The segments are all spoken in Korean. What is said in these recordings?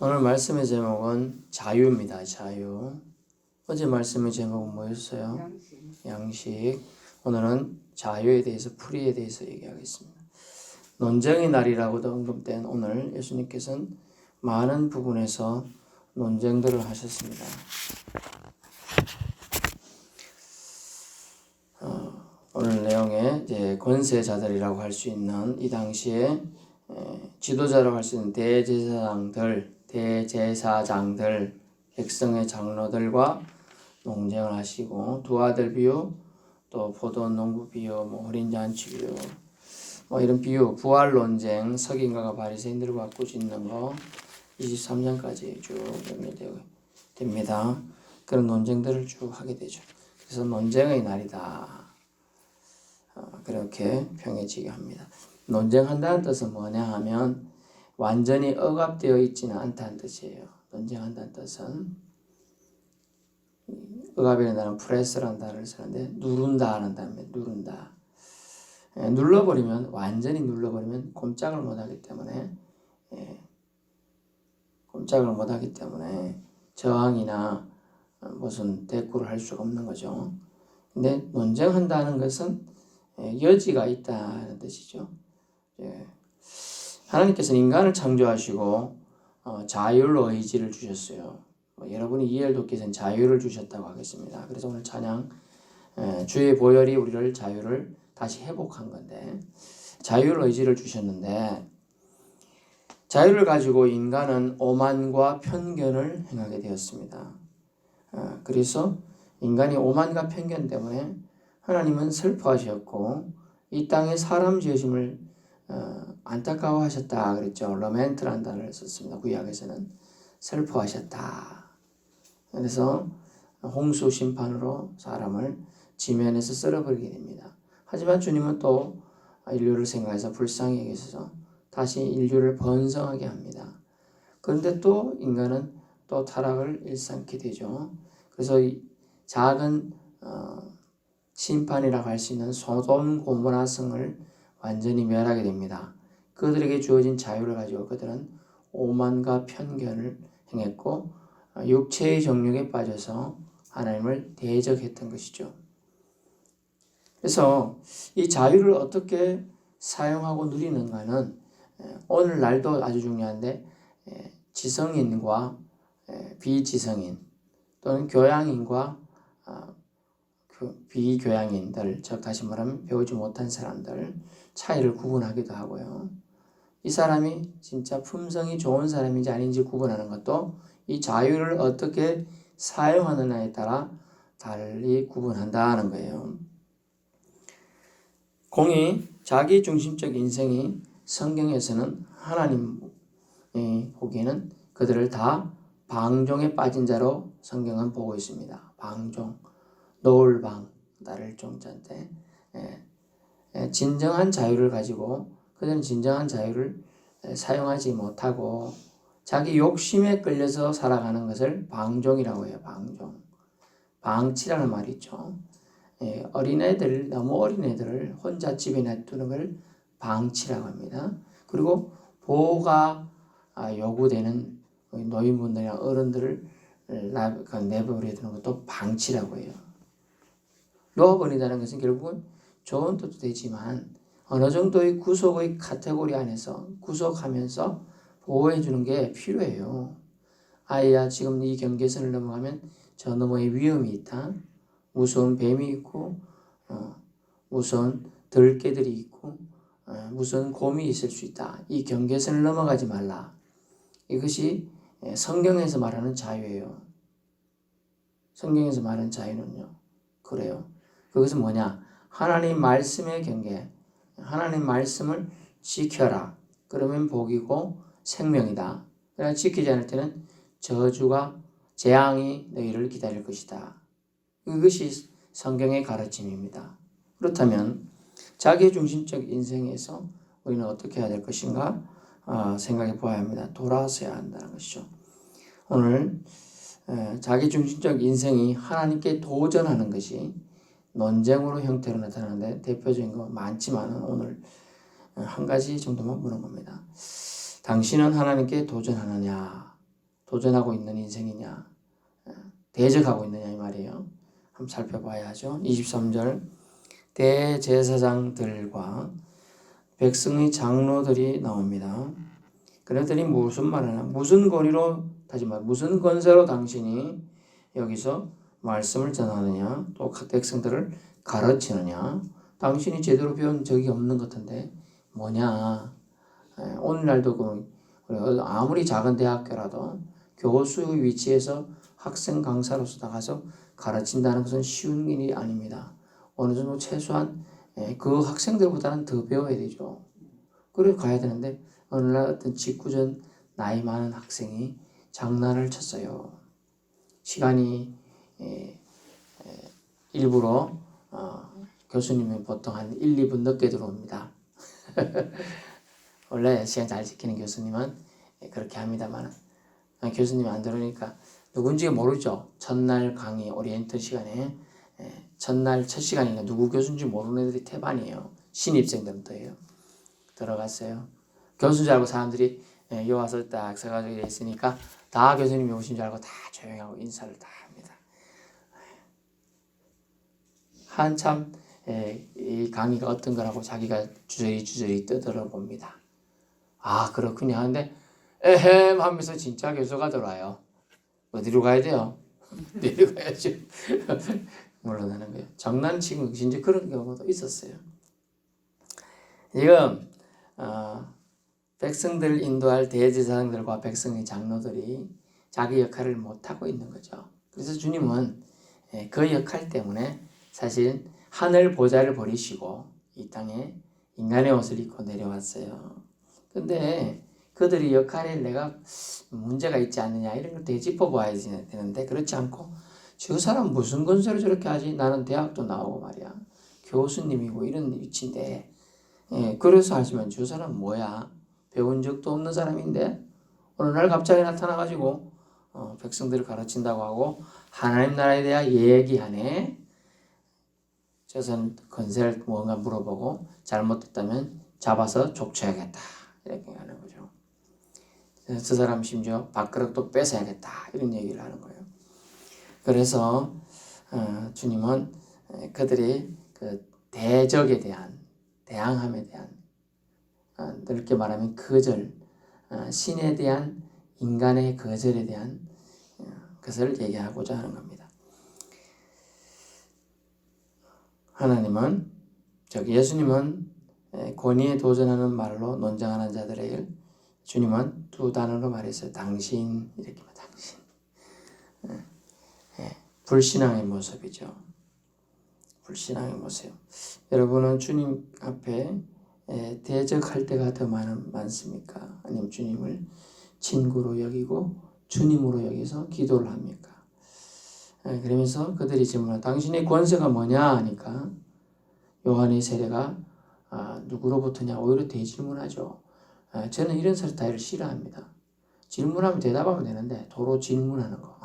오늘 말씀의 제목은 자유입니다. 자유. 어제 말씀의 제목은 뭐였어요? 양식. 오늘은 자유에 대해서, 프리에 대해서 얘기하겠습니다. 논쟁의 날이라고도 언급된 오늘 예수님께서는 많은 부분에서 논쟁들을 하셨습니다. 오늘 내용에 이제 권세자들이라고 할 수 있는 이 당시에 지도자라고 할 수 있는 대제사장들, 백성의 장로들과 논쟁을 하시고 두 아들 비유, 또 포도 농부 비유, 어린 잔치 비유, 이런 비유, 부활 논쟁, 서기관과 바리새인들과 바꾸짓는 거 23장까지 쭉 됩니다. 그런 논쟁들을 쭉 하게 되죠. 그래서 논쟁의 날이다. 그렇게 평해지게 합니다. 논쟁한다는 뜻은 뭐냐 하면 완전히 억압되어 있지는 않다는 뜻이에요. 논쟁한다는 뜻은 억압이라는 단어는 프레스라는 단어를 쓰는데 누른다라는 단어입니다. 누른다. 눌러버리면 완전히 눌러버리면 꼼짝을 못하기 때문에 저항이나 무슨 대꾸를 할 수가 없는 거죠. 근데 논쟁한다는 것은 여지가 있다는 뜻이죠. 하나님께서는 인간을 창조하시고 자율로 의지를 주셨어요. 여러분이 이해를 돕기 위해서는 자유를 주셨다고 하겠습니다. 그래서 오늘 찬양 주의 보혈이 우리를 자유를 다시 회복한 건데 자율 의지를 주셨는데 자유를 가지고 인간은 오만과 편견을 행하게 되었습니다. 그래서 인간이 오만과 편견 때문에 하나님은 슬퍼하셨고 이 땅에 사람 지으심을 안타까워하셨다 그랬죠. 러멘트라는 단어를 썼습니다. 구약에서는 슬퍼하셨다. 그래서 홍수 심판으로 사람을 지면에서 썰어버리게 됩니다. 하지만 주님은 또 인류를 생각해서 불쌍히 여기셔서 다시 인류를 번성하게 합니다. 그런데 또 인간은 또 타락을 일삼게 되죠. 그래서 이 작은 심판이라고 할 수 있는 소돔 고모라 성을 완전히 멸하게 됩니다. 그들에게 주어진 자유를 가지고 그들은 오만과 편견을 행했고 육체의 정욕에 빠져서 하나님을 대적했던 것이죠. 그래서 이 자유를 어떻게 사용하고 누리는가는 오늘날도 아주 중요한데 지성인과 비지성인 또는 교양인과 비교양인들, 즉 다시 말하면 배우지 못한 사람들 차이를 구분하기도 하고요. 이 사람이 진짜 품성이 좋은 사람인지 아닌지 구분하는 것도 이 자유를 어떻게 사용하느냐에 따라 달리 구분한다는 거예요. 공의 자기중심적 인생이 성경에서는 하나님 보기에는 그들을 다 방종에 빠진 자로 성경은 보고 있습니다. 방종, 노을방, 나를 종자인데 진정한 자유를 가지고 그들은 진정한 자유를 사용하지 못하고 자기 욕심에 끌려서 살아가는 것을 방종이라고 해요. 방종. 방치라는 말이 있죠. 어린애들, 너무 어린애들을 혼자 집에 놔두는 걸 방치라고 합니다. 그리고 보호가 요구되는 노인분들이나 어른들을 내버려 두는 것도 방치라고 해요. 놓아버린다는 것은 결국은 좋은 뜻도 되지만 어느 정도의 구속의 카테고리 안에서 구속하면서 보호해 주는 게 필요해요. 아이야, 지금 이 경계선을 넘어가면 저 너머에 위험이 있다. 무서운 뱀이 있고 무서운 들개들이 있고 무서운 곰이 있을 수 있다. 이 경계선을 넘어가지 말라. 이것이 성경에서 말하는 자유예요. 성경에서 말하는 자유는요. 그래요. 그것은 뭐냐? 하나님 말씀의 경계. 하나님 말씀을 지켜라. 그러면 복이고 생명이다. 그러나 지키지 않을 때는 저주가 재앙이 너희를 기다릴 것이다. 이것이 성경의 가르침입니다. 그렇다면 자기중심적 인생에서 우리는 어떻게 해야 될 것인가 생각해 보아야 합니다. 돌아서야 한다는 것이죠. 오늘 자기중심적 인생이 하나님께 도전하는 것이 논쟁으로 형태로 나타나는데 대표적인 거 많지만 오늘 한 가지 정도만 보는 겁니다. 당신은 하나님께 도전하느냐? 도전하고 있는 인생이냐, 대적하고 있느냐 이 말이에요. 한번 살펴봐야 하죠. 23절 대제사장들과 백성의 장로들이 나옵니다. 그들이 무슨 말을 하나? 무슨 권위로, 다시 말 무슨 권세로 당신이 여기서 말씀을 전하느냐, 또 백성들을 가르치느냐, 당신이 제대로 배운 적이 없는 것 같은데 뭐냐. 오늘날도 아무리 작은 대학교라도 교수의 위치에서 학생 강사로서 나가서 가르친다는 것은 쉬운 일이 아닙니다. 어느 정도 최소한 그 학생들보다는 더 배워야 되죠. 그래 가야 되는데 어느 날 어떤 직구전 나이 많은 학생이 장난을 쳤어요. 시간이 일부러 교수님은 보통 한 1, 2분 늦게 들어옵니다. 원래 시간 잘 지키는 교수님은 그렇게 합니다만 교수님이 안 들어오니까 누군지 모르죠. 첫날 강의 오리엔트 시간에 첫날 첫 시간이니까 누구 교수인지 모르는 애들이 태반이에요. 신입생들은 또예요. 들어갔어요. 교수인 줄 알고 사람들이 여기 와서 딱 서가지고 있으니까 다 교수님이 오신 줄 알고 다 조용히 하고 인사를 다 합니다. 한참 이 강의가 어떤 거라고 자기가 주저리 떠들어봅니다. 아 그렇군요 하는데 에헴 하면서 진짜 교수가 들어와요. 어디로 가야 돼요? 내려가야죠. 물러나는 거예요. 장난치고 진짜 그런 경우도 있었어요. 지금 백성들을 인도할 대제사장들과 백성의 장로들이 자기 역할을 못하고 있는 거죠. 그래서 주님은 그 역할 때문에 사실 하늘 보좌를 버리시고 이 땅에 인간의 옷을 입고 내려왔어요. 근데 그들의 역할에 내가 문제가 있지 않느냐 이런 걸 되짚어 봐야 되는데 그렇지 않고 저 사람 무슨 건설을 저렇게 하지? 나는 대학도 나오고 말이야. 교수님이고 이런 위치인데 그래서 하시면 저 사람 뭐야? 배운 적도 없는 사람인데 어느 날 갑자기 나타나가지고 백성들을 가르친다고 하고 하나님 나라에 대해 얘기하네. 저선 건설 뭔가 물어보고 잘못됐다면 잡아서 족쳐야겠다 이렇게 하는 거죠. 저 사람 심지어 밥그릇도 뺏어야겠다 이런 얘기를 하는 거예요. 그래서 주님은 그들이 그 대적에 대한 대항함에 대한 넓게 말하면 거절, 신에 대한 인간의 거절에 대한 것을 얘기하고자 하는 겁니다. 하나님은 예수님은 권위에 도전하는 말로 논쟁하는 자들에게 주님은 두 단어로 말했어요. 당신 이렇게 말 당신. 불신앙의 모습이죠. 불신앙의 모습. 여러분은 주님 앞에 대적할 때가 더 많습니까? 아니면 주님을 친구로 여기고 주님으로 여기서 기도를 합니까? 그러면서 그들이 질문하고 당신의 권세가 뭐냐 하니까 요한의 세례가 누구로부터냐 오히려 대질문하죠. 저는 이런 스타일을 싫어합니다. 질문하면 대답하면 되는데 도로 질문하는 거.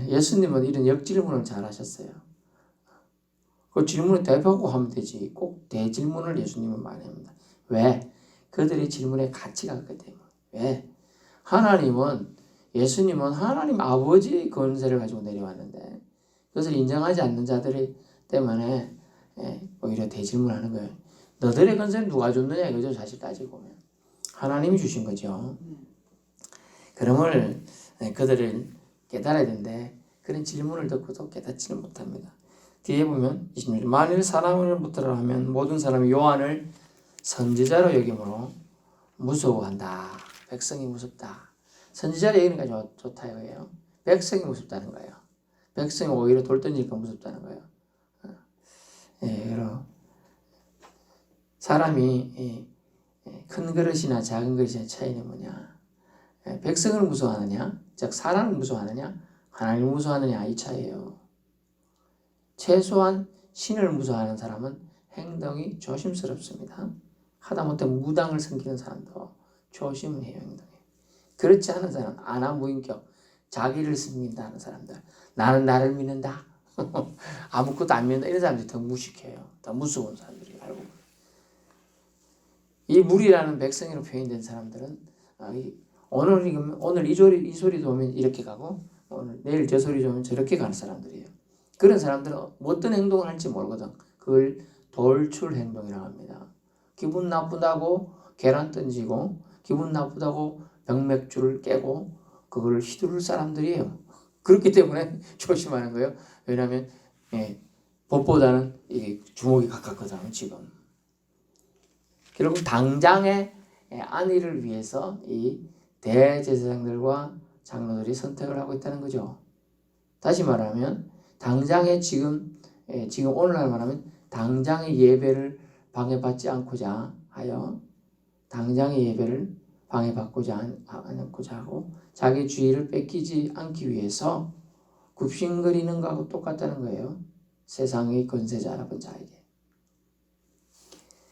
예수님은 이런 역질문을 잘 하셨어요. 그 질문을 대답하고 하면 되지. 꼭 대질문을 예수님은 많이 합니다. 왜? 그들의 질문에 가치가 있기 때문에. 왜? 예수님은 하나님 아버지의 권세를 가지고 내려왔는데 그것을 인정하지 않는 자들이 때문에 오히려 대질문하는 거예요. 너들의 권세는 누가 줬느냐 이거죠. 사실 따지고 보면. 하나님이 주신 거죠. 그럼을 그들을 깨달아야 되는데 그런 질문을 듣고도 깨닫지는 못합니다. 뒤에 보면 26절 만일 사람을 붙들어 하면 모든 사람이 요한을 선지자로 여김으로 무서워한다. 백성이 무섭다. 선지자로 여기니까 좋다 이거예요. 백성이 무섭다는 거예요. 백성이 오히려 돌 던지니까 무섭다는 거예요. 여러 사람이 큰 그릇이나 작은 그릇의 차이는 뭐냐? 백성을 무서워하느냐, 즉 사람을 무서워하느냐, 하나님을 무서워하느냐 이 차이예요. 최소한 신을 무서워하는 사람은 행동이 조심스럽습니다. 하다못해 무당을 섬기는 사람도 조심을 해요. 행동에. 그렇지 않은 사람은 안하무인격, 자기를 섬긴다는 사람들, 나는 나를 믿는다, 아무것도 안 믿는다 이런 사람들이 더 무식해요. 더 무서운 사람들이 알고 보면. 이 무리라는 백성으로 표현된 사람들은 오늘 이 소리 들으면 이렇게 가고 내일 저 소리 들으면 저렇게 가는 사람들이에요. 그런 사람들은 어떤 행동을 할지 모르거든. 그걸 돌출 행동이라고 합니다. 기분 나쁘다고 계란 던지고 기분 나쁘다고 병맥주를 깨고 그걸 휘두를 사람들이에요. 그렇기 때문에 조심하는 거예요. 왜냐하면 법보다는 주먹이 가깝거든 지금. 결국 당장의 안위를 위해서 이 대제사장들과 장로들이 선택을 하고 있다는 거죠. 다시 말하면 당장의 지금 오늘날 말하면 당장의 예배를 방해받지 않고자 하여 당장의 예배를 방해받고자 않고자 하고 자기 주의를 뺏기지 않기 위해서 굽신거리는 것하고 똑같다는 거예요. 세상의 권세 잡은 자에게.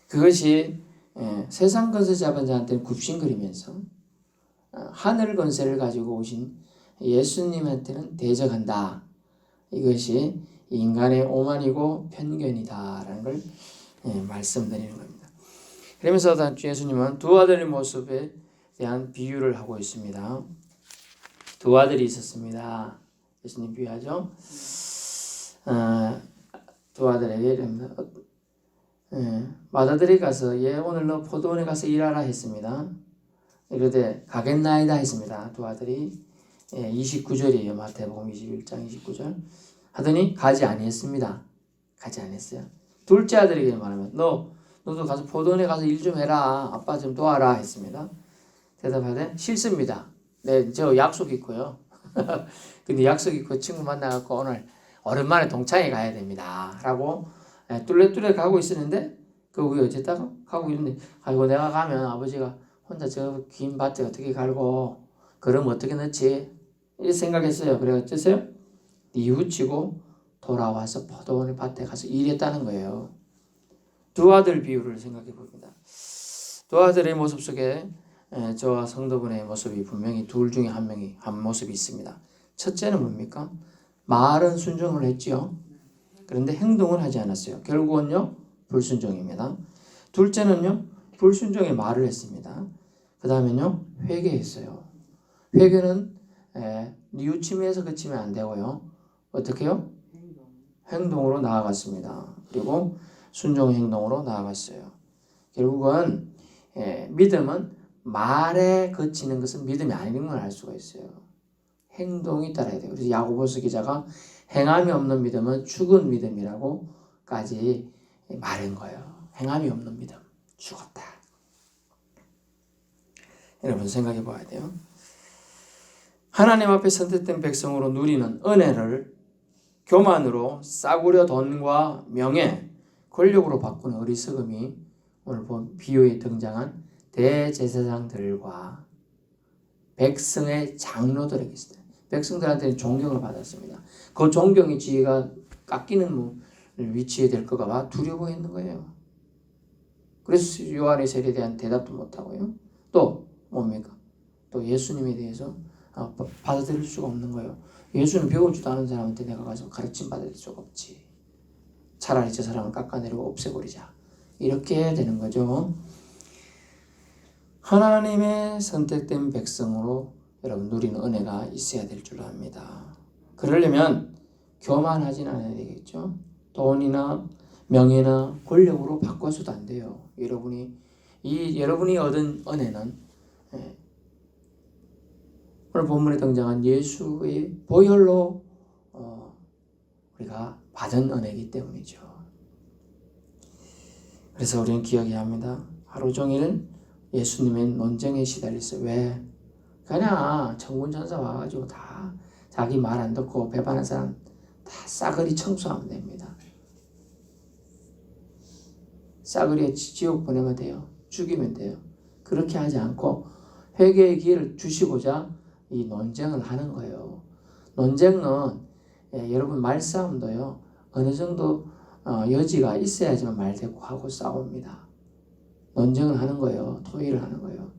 그것이 세상 권세 잡은 자한테는 굽신거리면서 하늘 권세를 가지고 오신 예수님한테는 대적한다. 이것이 인간의 오만이고 편견이다라는 걸 말씀드리는 겁니다. 그러면서 예수님은 두 아들의 모습에 대한 비유를 하고 있습니다. 두 아들이 있었습니다. 예수님 비유하죠. 두 아들에게 맏아들이 가서 오늘 너 포도원에 가서 일하라 했습니다. 이르되 가겠나이다 했습니다. 두 아들이 29절이에요. 마태복음 21장 29절 하더니 가지 아니했습니다. 가지 않았어요. 둘째 아들에게 말하면 너도 가서 포도원에 가서 일 좀 해라. 아빠 좀 도와라 했습니다. 대답하되 싫습니다. 네, 저 약속 있고요. 근데 약속 있고 친구 만나갖고 오늘 오랜만에 동창회 가야 됩니다. 라고 뚜레뚜레 가고 있었는데 그 위에 어쨌다가 가고 있는데 아이고 내가 가면 아버지가 혼자 저 긴 밭에 어떻게 갈고 그럼 어떻게 넣지? 이렇게 생각했어요. 그래 어쩌세요? 뉘우치고 돌아와서 포도원의 밭에 가서 일했다는 거예요. 두 아들 비유를 생각해 봅니다. 두 아들의 모습 속에 저와 성도분의 모습이 분명히 둘 중에 한 모습이 있습니다. 첫째는 뭡니까? 말은 순종을 했지요. 그런데 행동을 하지 않았어요. 결국은요 불순종입니다. 둘째는요 불순종의 말을 했습니다. 그 다음에는요 회개했어요. 회개는 뉘우침에서 그치면 안 되고요. 어떻게요? 행동으로 나아갔습니다. 그리고 순종 행동으로 나아갔어요. 결국은 믿음은 말에 그치는 것은 믿음이 아닌 걸 알 수가 있어요. 행동이 따라야 돼요. 그래서 야고보서 기자가 행함이 없는 믿음은 죽은 믿음이라고까지 말한 거예요. 행함이 없는 믿음, 죽었다. 여러분 생각해 봐야 돼요. 하나님 앞에 선택된 백성으로 누리는 은혜를 교만으로 싸구려 돈과 명예, 권력으로 바꾸는 어리석음이 오늘 본 비유에 등장한 대제사장들과 백성의 장로들에게 있어요. 백성들한테는 존경을 받았습니다. 그 존경이 지혜가 깎이는 위치에 될 것가 봐 두려워했는 거예요. 그래서 요한의 세례에 대한 대답도 못하고요. 또 뭡니까? 또 예수님에 대해서 받아들일 수가 없는 거예요. 예수는 배우지도 않은 사람한테 내가 가서 가르침 받을 수가 없지. 차라리 저 사람을 깎아내리고 없애버리자. 이렇게 해야 되는 거죠. 하나님의 선택된 백성으로 여러분 누리는 은혜가 있어야 될 줄 압니다. 그러려면 교만하진 않아야 되겠죠. 돈이나 명예나 권력으로 바꿔서도 안 돼요. 여러분이 얻은 은혜는 오늘 본문에 등장한 예수의 보혈로 우리가 받은 은혜이기 때문이죠. 그래서 우리는 기억해야 합니다. 하루 종일 예수님의 논쟁에 시달렸어요. 왜? 그냥 천군천사 와가지고 다 자기 말 안 듣고 배반한 사람 다 싸그리 청소하면 됩니다. 싸그리 지옥 보내면 돼요. 죽이면 돼요. 그렇게 하지 않고 회개의 기회를 주시고자 이 논쟁을 하는 거예요. 논쟁은 여러분 말싸움도요. 어느 정도 여지가 있어야지만 말대꾸하고 싸웁니다. 논쟁을 하는 거예요. 토의를 하는 거예요.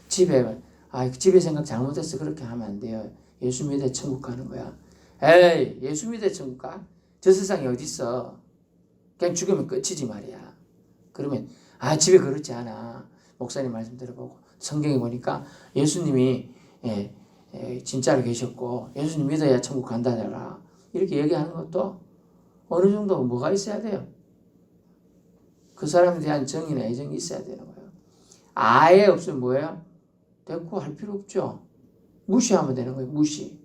집에 생각 잘못했어. 그렇게 하면 안 돼요. 예수 믿어 천국 가는 거야. 에이, 예수 믿어 천국 가? 저 세상에 어디 있어? 그냥 죽으면 끝이지 말이야. 그러면 집에 그렇지 않아. 목사님 말씀 들어보고 성경에 보니까 예수님이 진짜로 계셨고 예수님 믿어야 천국 간다더라. 이렇게 얘기하는 것도 어느 정도 뭐가 있어야 돼요? 그 사람에 대한 정의나 애정이 있어야 되는 거예요. 아예 없으면 뭐예요? 대꾸 할 필요 없죠. 무시하면 되는 거예요. 무시.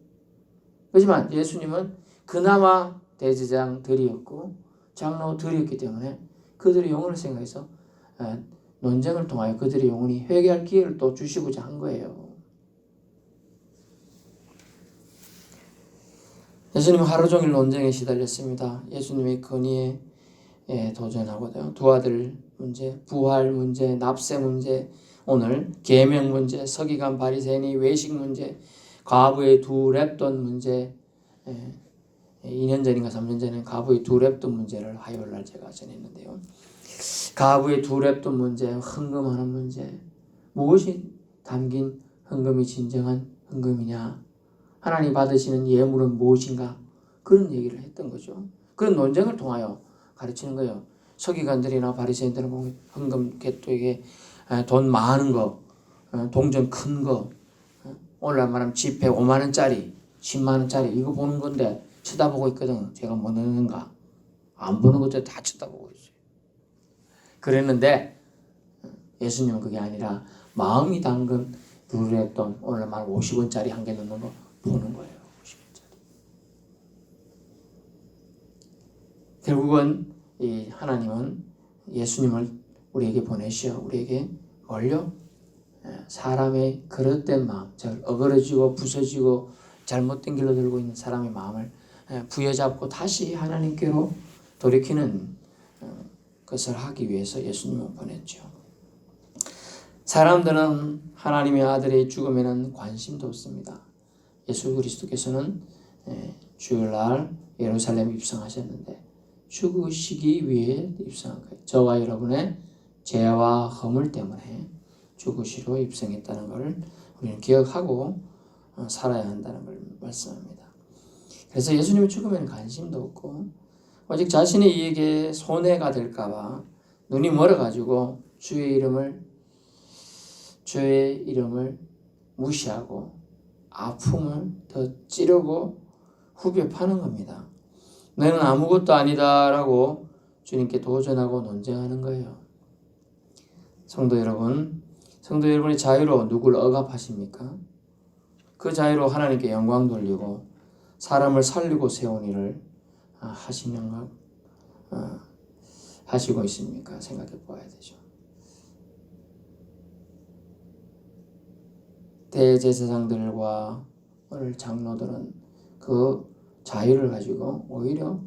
하지만 예수님은 그나마 대제사장들이었고 장로들이었기 때문에 그들의 영혼을 생각해서 논쟁을 통하여 그들의 영혼이 회개할 기회를 또 주시고자 한 거예요. 예수님은 하루 종일 논쟁에 시달렸습니다. 예수님의 권위에 도전하거든요. 두 아들 문제, 부활 문제, 납세 문제, 오늘 계명 문제, 서기관 바리새인이 외식 문제, 과부의 두 랩돈 문제, 2년 전인가 3년 전에 과부의 두 랩돈 문제를 화요일날 제가 전했는데요. 과부의 두 랩돈 문제, 헌금하는 문제, 무엇이 담긴 헌금이 진정한 헌금이냐, 하나님 받으시는 예물은 무엇인가, 그런 얘기를 했던 거죠. 그런 논쟁을 통하여 가르치는 거예요. 서기관들이나 바리새인들은 보면 헌금 개또에게 돈 많은 거, 동전 큰 거, 오늘날 말하면 지폐 5만 원짜리, 10만 원짜리 이거 보는 건데 쳐다보고 있거든. 제가 뭐 넣는가? 안 보는 것도 다 쳐다보고 있어요. 그랬는데 예수님은 그게 아니라 마음이 담근 불의 돈, 오늘날 말하면 50원짜리 한 개 넣는 거 보는 거예요. 50원짜리. 결국은 이 하나님은 예수님을 우리에게 보내시어 우리에게 뭘요? 사람의 그릇된 마음, 즉 어그러지고 부서지고 잘못된 길로 들고 있는 사람의 마음을 부여잡고 다시 하나님께로 돌이키는 것을 하기 위해서 예수님을 보냈죠. 사람들은 하나님의 아들의 죽음에는 관심도 없습니다. 예수 그리스도께서는 주일날 예루살렘에 입성하셨는데 죽으시기 위해 입성한 거예요. 저와 여러분의 죄와 허물 때문에 죽으시러 입성했다는 것을 우리는 기억하고 살아야 한다는 걸 말씀합니다. 그래서 예수님의 죽음에는 관심도 없고 오직 자신의 이익에 손해가 될까 봐 눈이 멀어가지고 주의 이름을 무시하고 아픔을 더 찌르고 후벼 파는 겁니다. 너는 아무것도 아니다라고 주님께 도전하고 논쟁하는 거예요. 성도 여러분의 자유로 누굴 억압하십니까? 그 자유로 하나님께 영광 돌리고 사람을 살리고 세운 일을 하시고 있습니까? 생각해 보아야 되죠. 대제사장들과 오늘 장로들은 그 자유를 가지고 오히려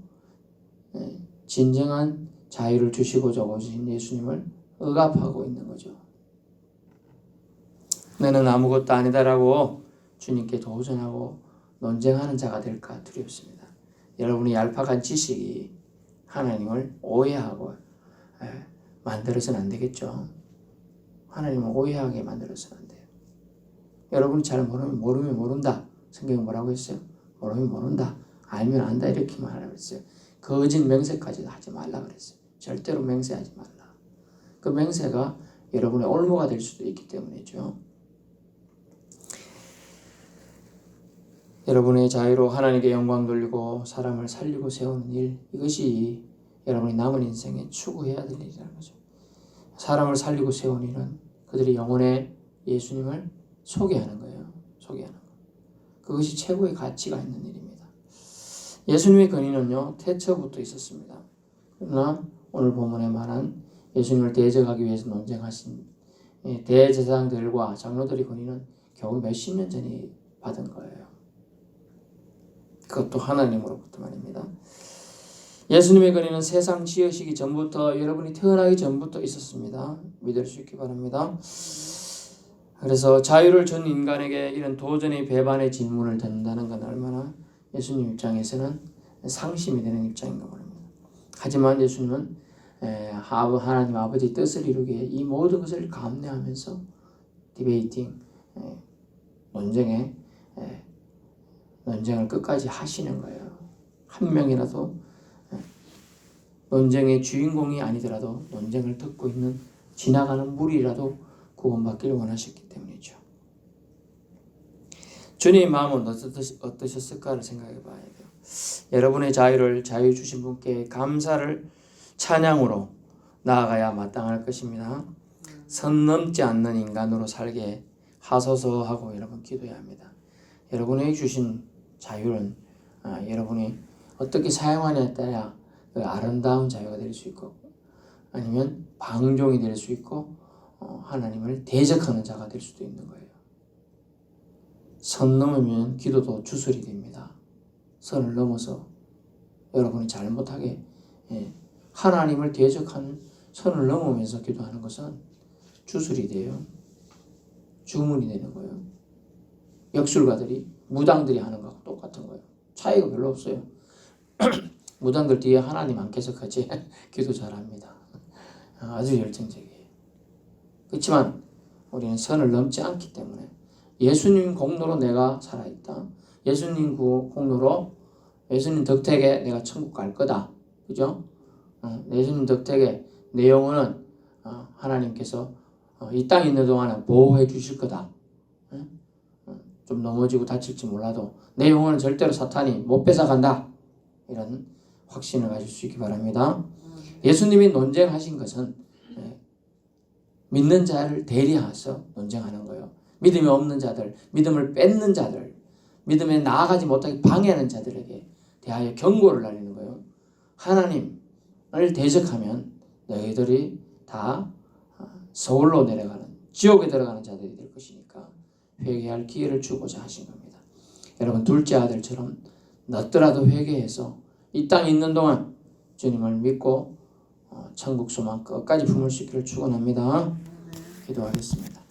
진정한 자유를 주시고자 오신 예수님을 억압하고 있는 거죠. 너는 아무것도 아니다라고 주님께 도전하고 논쟁하는 자가 될까 두렵습니다. 여러분이 얄팍한 지식이 하나님을 오해하고 만들어서는 안 되겠죠. 하나님을 오해하게 만들어서는 안 돼요. 여러분이 잘 모르면 모른다. 성경은 뭐라고 했어요? 모르면 모른다. 알면 안다. 이렇게 말하라고 했어요. 거짓 맹세까지도 하지 말라 그랬어요. 절대로 맹세하지 말라. 그 맹세가 여러분의 올무가 될 수도 있기 때문이죠. 여러분의 자유로 하나님께 영광 돌리고 사람을 살리고 세우는 일, 이것이 여러분이 남은 인생에 추구해야 될 일이라는 거죠. 사람을 살리고 세우는 일은 그들이 영혼에 예수님을 소개하는 거예요. 소개하는 거. 그것이 최고의 가치가 있는 일입니다. 예수님의 권위는요, 태초부터 있었습니다. 그러나 오늘 본문에 말한 예수님을 대적하기 위해서 논쟁하신 대제사장들과 장로들의 권위는 겨우 몇십 년 전에 받은 거예요. 그것도 하나님으로부터 말입니다. 예수님의 권위는 세상 지으시기 전부터, 여러분이 태어나기 전부터 있었습니다. 믿을 수 있기 바랍니다. 그래서 자유를 준 인간에게 이런 도전의 배반의 질문을 듣는다는 건 얼마나 예수님 입장에서는 상심이 되는 입장인가 모릅니다. 하지만 예수님은 하나님 아버지의 뜻을 이루기 위해 이 모든 것을 감내하면서 디베이팅, 논쟁을 끝까지 하시는 거예요. 한 명이라도 논쟁의 주인공이 아니더라도 논쟁을 듣고 있는 지나가는 무리라도 구원받기를 원하셨기 때문이죠. 주님의 마음은 어떠셨을까를 생각해 봐야 돼요. 여러분의 자유 주신 분께 감사를 찬양으로 나아가야 마땅할 것입니다. 선 넘지 않는 인간으로 살게 하소서 하고 여러분 기도해야 합니다. 여러분에게 주신 자유는 여러분이 어떻게 사용하냐에 따라 그 아름다운 자유가 될 수 있고 아니면 방종이 될 수 있고 하나님을 대적하는 자가 될 수도 있는 거예요. 선 넘으면 기도도 주술이 됩니다. 선을 넘어서 여러분이 잘못하게 하나님을 대적하는 선을 넘으면서 기도하는 것은 주술이 돼요. 주문이 되는 거예요. 역술가들이 무당들이 하는 거하고 똑같은 거예요. 차이가 별로 없어요. 무당들 뒤에 하나님 안 계속하지 기도 잘합니다. 아주 열정적이에요. 그렇지만 우리는 선을 넘지 않기 때문에 예수님 공로로 내가 살아있다. 예수님 공로로 예수님 덕택에 내가 천국 갈 거다. 그죠? 예수님 덕택에 내 영혼은 하나님께서 이 땅에 있는 동안은 보호해 주실 거다. 좀 넘어지고 다칠지 몰라도 내 영혼은 절대로 사탄이 못 뺏어간다. 이런 확신을 가질 수 있기 바랍니다. 예수님이 논쟁하신 것은 믿는 자를 대리해서 논쟁하는 거예요. 믿음이 없는 자들, 믿음을 뺏는 자들, 믿음에 나아가지 못하게 방해하는 자들에게 대하여 경고를 날리는 거예요. 하나님을 대적하면 너희들이 다 서울로 내려가는 지옥에 들어가는 자들이 될 것이니까 회개할 기회를 주고자 하신 겁니다. 여러분 둘째 아들처럼 늦더라도 회개해서 이 땅에 있는 동안 주님을 믿고 천국 소망 끝까지 품을 수 있기를 축원합니다. 기도하겠습니다.